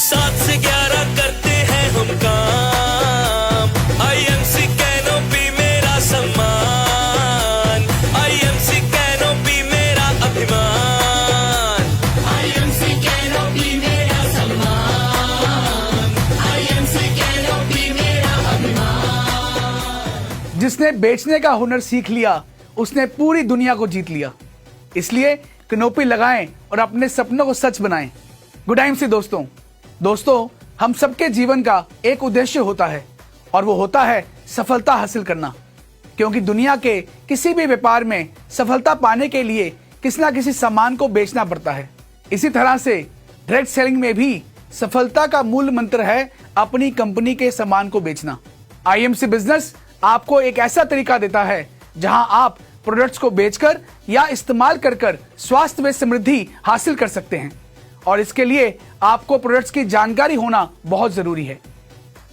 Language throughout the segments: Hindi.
7 से 11 करते हैं हम काम। आईएमसी कैनोपी मेरा सम्मान, आईएमसी कैनोपी मेरा अभिमान। आईएमसी कैनोपी मेरा सम्मान, आईएमसी कैनोपी मेरा अभिमान। जिसने बेचने का हुनर सीख लिया उसने पूरी दुनिया को जीत लिया। इसलिए कैनोपी लगाएं और अपने सपनों को सच बनाएं। गुड आईएमसी दोस्तों, हम सबके जीवन का एक उद्देश्य होता है और वो होता है सफलता हासिल करना। क्योंकि दुनिया के किसी भी व्यापार में सफलता पाने के लिए किसी ना किसी सामान को बेचना पड़ता है। इसी तरह से डायरेक्ट सेलिंग में भी सफलता का मूल मंत्र है अपनी कंपनी के सामान को बेचना। आईएमसी बिजनेस आपको एक ऐसा तरीका देता है जहां आप प्रोडक्ट्स को बेचकर या इस्तेमाल कर स्वास्थ्य में समृद्धि हासिल कर सकते हैं, और इसके लिए आपको प्रोडक्ट्स की जानकारी होना बहुत जरूरी है।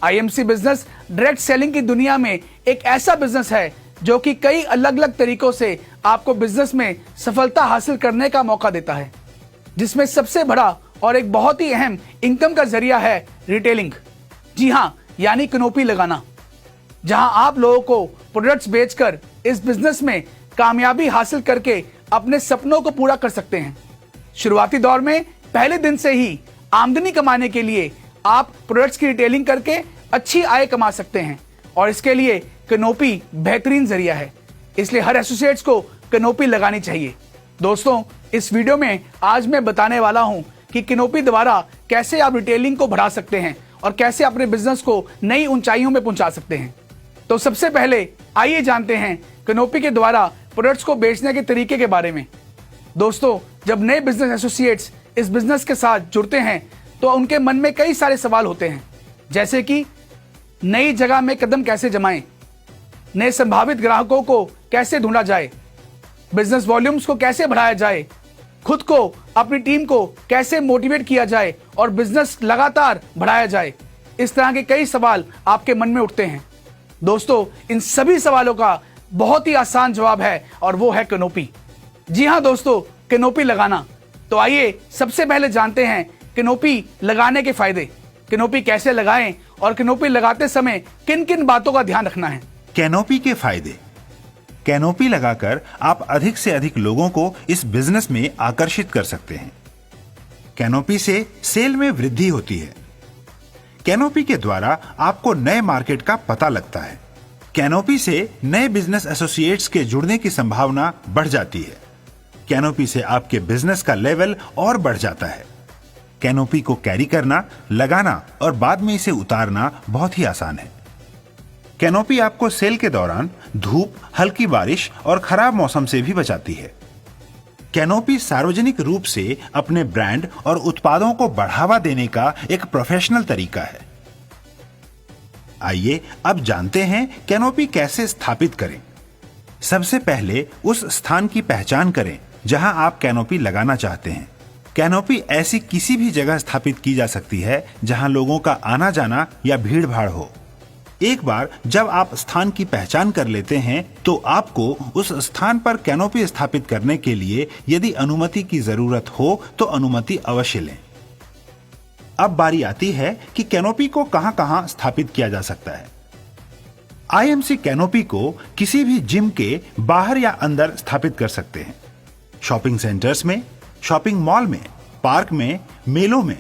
आईएमसी बिजनेस डायरेक्ट सेलिंग की दुनिया में एक ऐसा बिजनेस है जो कि कई अलग अलग तरीकों से आपको बिजनेस में सफलता हासिल करने का मौका देता है, जिसमें सबसे बड़ा और एक बहुत ही अहम इनकम का जरिया है रिटेलिंग। जी हाँ, यानी कैनोपी लगाना, जहां आप लोगों को प्रोडक्ट्स बेचकर इस बिजनेस में कामयाबी हासिल करके अपने सपनों को पूरा कर सकते हैं। शुरुआती दौर में पहले दिन से ही आमदनी कमाने के लिए आप प्रोडक्ट्स की रिटेलिंग करके अच्छी आय कमा सकते हैं, और इसके लिए कैनोपी बेहतरीन जरिया है। इसलिए हर एसोसिएट्स को कैनोपी लगानी चाहिए। दोस्तों, इस वीडियो में आज मैं बताने वाला हूं कि कैनोपी द्वारा कैसे आप रिटेलिंग को बढ़ा सकते हैं और कैसे अपने बिजनेस को नई ऊंचाइयों में पहुंचा सकते हैं। तो सबसे पहले आइए जानते हैं कैनोपी के द्वारा प्रोडक्ट्स को बेचने के तरीके के बारे में। दोस्तों, जब नए बिजनेस एसोसिएट्स इस बिजनेस के साथ जुड़ते हैं तो उनके मन में कई सारे सवाल होते हैं, जैसे कि नई जगह में कदम कैसे जमाएं, नए संभावित ग्राहकों को कैसे ढूंढा जाए, बिजनेस वॉल्यूम्स को कैसे बढ़ाया जाए, खुद को अपनी टीम को कैसे मोटिवेट किया जाए और बिजनेस लगातार बढ़ाया जाए। इस तरह के कई सवाल आपके मन में उठते हैं। दोस्तों, इन सभी सवालों का बहुत ही आसान जवाब है और वो है कैनोपी। जी हाँ दोस्तों, कैनोपी लगाना। तो आइए सबसे पहले जानते हैं कैनोपी लगाने के फायदे, कैनोपी कैसे लगाएं और कैनोपी लगाते समय किन किन बातों का ध्यान रखना है। कैनोपी के फायदे। कैनोपी लगाकर आप अधिक से अधिक लोगों को इस बिजनेस में आकर्षित कर सकते हैं। कैनोपी से सेल में वृद्धि होती है। कैनोपी के द्वारा आपको नए मार्केट का पता लगता है। कैनोपी से नए बिजनेस एसोसिएट्स के जुड़ने की संभावना बढ़ जाती है। कैनोपी से आपके बिजनेस का लेवल और बढ़ जाता है। कैनोपी को कैरी करना, लगाना और बाद में इसे उतारना बहुत ही आसान है। कैनोपी आपको सेल के दौरान धूप, हल्की बारिश और खराब मौसम से भी बचाती है। कैनोपी सार्वजनिक रूप से अपने ब्रांड और उत्पादों को बढ़ावा देने का एक प्रोफेशनल तरीका है। आइए अब जानते हैं कैनोपी कैसे स्थापित करें। सबसे पहले उस स्थान की पहचान करें जहां आप कैनोपी लगाना चाहते हैं। कैनोपी ऐसी किसी भी जगह स्थापित की जा सकती है जहां लोगों का आना जाना या भीड़ भाड़ हो। एक बार जब आप स्थान की पहचान कर लेते हैं तो आपको उस स्थान पर कैनोपी स्थापित करने के लिए यदि अनुमति की जरूरत हो तो अनुमति अवश्य लें। अब बारी आती है कि कैनोपी को कहां-कहां स्थापित किया जा सकता है। आईएमसी कैनोपी को किसी भी जिम के बाहर या अंदर स्थापित कर सकते हैं। शॉपिंग सेंटर्स में, शॉपिंग मॉल में, पार्क में, मेलों में,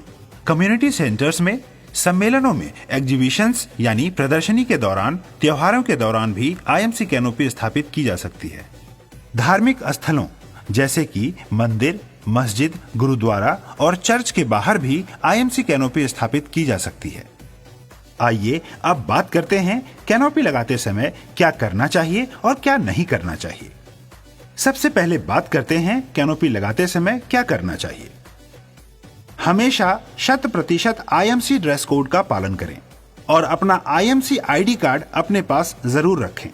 कम्युनिटी सेंटर्स में, सम्मेलनों में, एग्जीबिशंस यानी प्रदर्शनी के दौरान, त्योहारों के दौरान भी आईएमसी कैनोपी स्थापित की जा सकती है। धार्मिक स्थलों जैसे कि मंदिर, मस्जिद, गुरुद्वारा और चर्च के बाहर भी आईएमसी कैनोपी स्थापित की जा सकती है। आइए अब बात करते हैं कैनोपी लगाते समय क्या करना चाहिए और क्या नहीं करना चाहिए। सबसे पहले बात करते हैं कैनोपी लगाते समय क्या करना चाहिए। हमेशा 100% आईएमसी ड्रेस कोड का पालन करें और अपना आईएमसी आईडी कार्ड अपने पास जरूर रखें।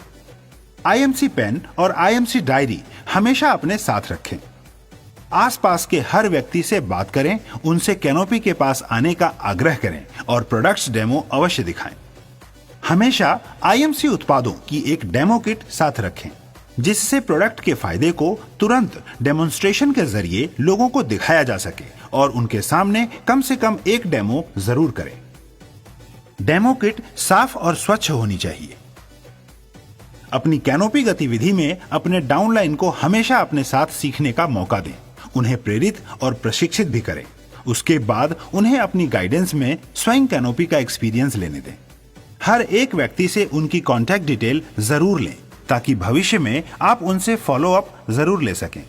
आईएमसी पेन और आईएमसी डायरी हमेशा अपने साथ रखें। आसपास के हर व्यक्ति से बात करें, उनसे कैनोपी के पास आने का आग्रह करें और प्रोडक्ट्स डेमो अवश्य दिखाएं। हमेशा आईएमसी उत्पादों की एक डेमो किट साथ रखें, जिससे प्रोडक्ट के फायदे को तुरंत डेमोन्स्ट्रेशन के जरिए लोगों को दिखाया जा सके और उनके सामने कम से कम एक डेमो जरूर करें। डेमो किट साफ और स्वच्छ होनी चाहिए। अपनी कैनोपी गतिविधि में अपने डाउनलाइन को हमेशा अपने साथ सीखने का मौका दें, उन्हें प्रेरित और प्रशिक्षित भी करें। उसके बाद उन्हें अपनी गाइडेंस में स्वयं कैनोपी का एक्सपीरियंस लेने दें। हर एक व्यक्ति से उनकी कॉन्टैक्ट डिटेल जरूर लें ताकि भविष्य में आप उनसे फॉलो अप जरूर ले सकें।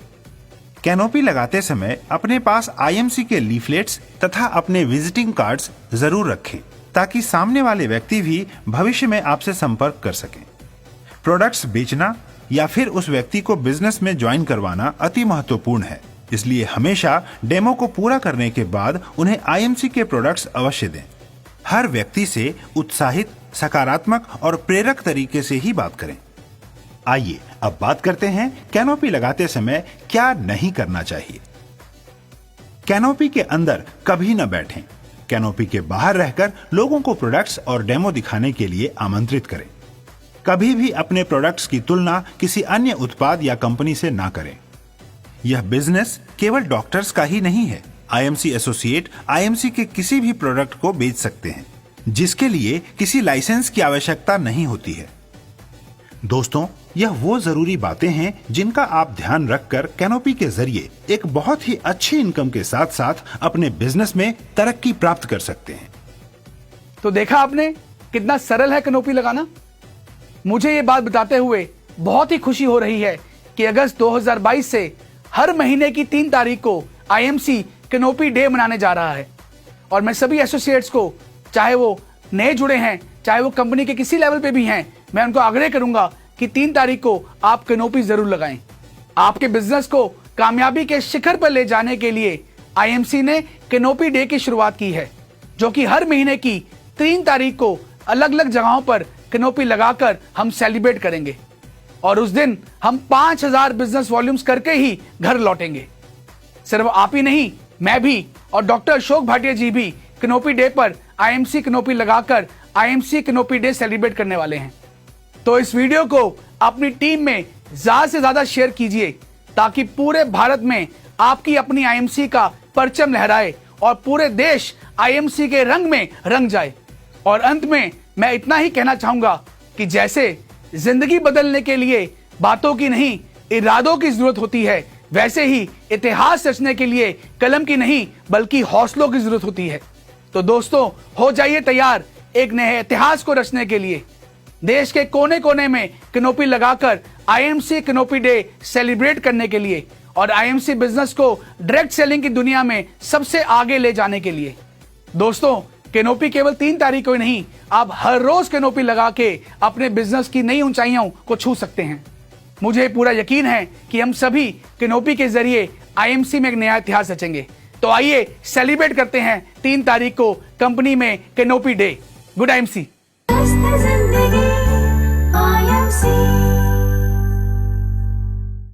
कैनोपी लगाते समय अपने पास आईएमसी के लीफलेट्स तथा अपने विजिटिंग कार्ड्स जरूर रखें ताकि सामने वाले व्यक्ति भी भविष्य में आपसे संपर्क कर सकें। प्रोडक्ट्स बेचना या फिर उस व्यक्ति को बिजनेस में ज्वाइन करवाना अति महत्वपूर्ण है, इसलिए हमेशा डेमो को पूरा करने के बाद उन्हें आईएमसी के प्रोडक्ट्स अवश्य दें। हर व्यक्ति से उत्साहित, सकारात्मक और प्रेरक तरीके से ही बात करें। आइए अब बात करते हैं कैनोपी लगाते समय क्या नहीं करना चाहिए। कैनोपी के अंदर कभी न बैठें। कैनोपी के बाहर रहकर लोगों को प्रोडक्ट्स और डेमो दिखाने के लिए आमंत्रित करें। कभी भी अपने प्रोडक्ट्स की तुलना किसी अन्य उत्पाद या कंपनी से ना करें। यह बिजनेस केवल डॉक्टर्स का ही नहीं है। आईएमसी एसोसिएट आईएमसी के किसी भी प्रोडक्ट को बेच सकते हैं, जिसके लिए किसी लाइसेंस की आवश्यकता नहीं होती है। दोस्तों, यह वो जरूरी बातें हैं जिनका आप ध्यान रखकर कैनोपी के जरिए एक बहुत ही अच्छी इनकम के साथ साथ अपने बिजनेस में तरक्की प्राप्त कर सकते हैं। तो देखा आपने कितना सरल है कैनोपी लगाना। मुझे ये बात बताते हुए बहुत ही खुशी हो रही है कि अगस्त 2022 से हर महीने की 3 तारीख को आईएमसी कैनोपी डे मनाने जा रहा है और मैं सभी एसोसिएट्स को, चाहे वो नए जुड़े हैं, चाहे वो कंपनी के किसी लेवल पे भी हैं, मैं उनको आग्रह करूंगा कि 3 तारीख को आप कैनोपी जरूर लगाएं। आपके बिजनेस को कामयाबी के शिखर पर ले जाने के लिए आईएमसी ने कैनोपी डे की शुरुआत की है, जो कि हर महीने की 3 तारीख को अलग अलग जगहों पर कैनोपी लगाकर हम सेलिब्रेट करेंगे और उस दिन हम 5000 बिजनेस वॉल्यूम्स करके ही घर लौटेंगे। सिर्फ आप ही नहीं, मैं भी और डॉक्टर अशोक भाटिया जी भी कैनोपी डे पर आईएमसी कैनोपी लगाकर आईएमसी कैनोपी डे सेलिब्रेट करने वाले हैं। तो इस वीडियो को अपनी टीम में ज्यादा से ज्यादा शेयर कीजिए ताकि पूरे भारत में आपकी अपनी आईएमसी का परचम लहराए और पूरे देश आईएमसी के रंग में रंग जाए। और अंत में मैं इतना ही कहना चाहूंगा कि जैसे जिंदगी बदलने के लिए बातों की नहीं, इरादों की जरूरत होती है, वैसे ही इतिहास रचने के लिए कलम की नहीं बल्कि हौसलों की जरूरत होती है। तो दोस्तों, हो जाइए तैयार एक नए इतिहास को रचने के लिए। देश के कोने कोने में कैनोपी लगाकर आईएमसी कैनोपी डे सेलिब्रेट करने के लिए और आईएमसी बिजनेस को डायरेक्ट सेलिंग की दुनिया में सबसे आगे ले जाने के लिए। दोस्तों, कैनोपी केवल 3 तारीख को ही नहीं, आप हर रोज कैनोपी लगा के अपने बिजनेस की नई ऊंचाइयों को छू सकते हैं। मुझे पूरा यकीन है कि हम सभी कैनोपी के जरिए आईएमसी में एक नया इतिहास रचेंगे। तो आइए सेलिब्रेट करते हैं 3 तारीख को कंपनी में कैनोपी डे। Good IMC. जिंदगी IMC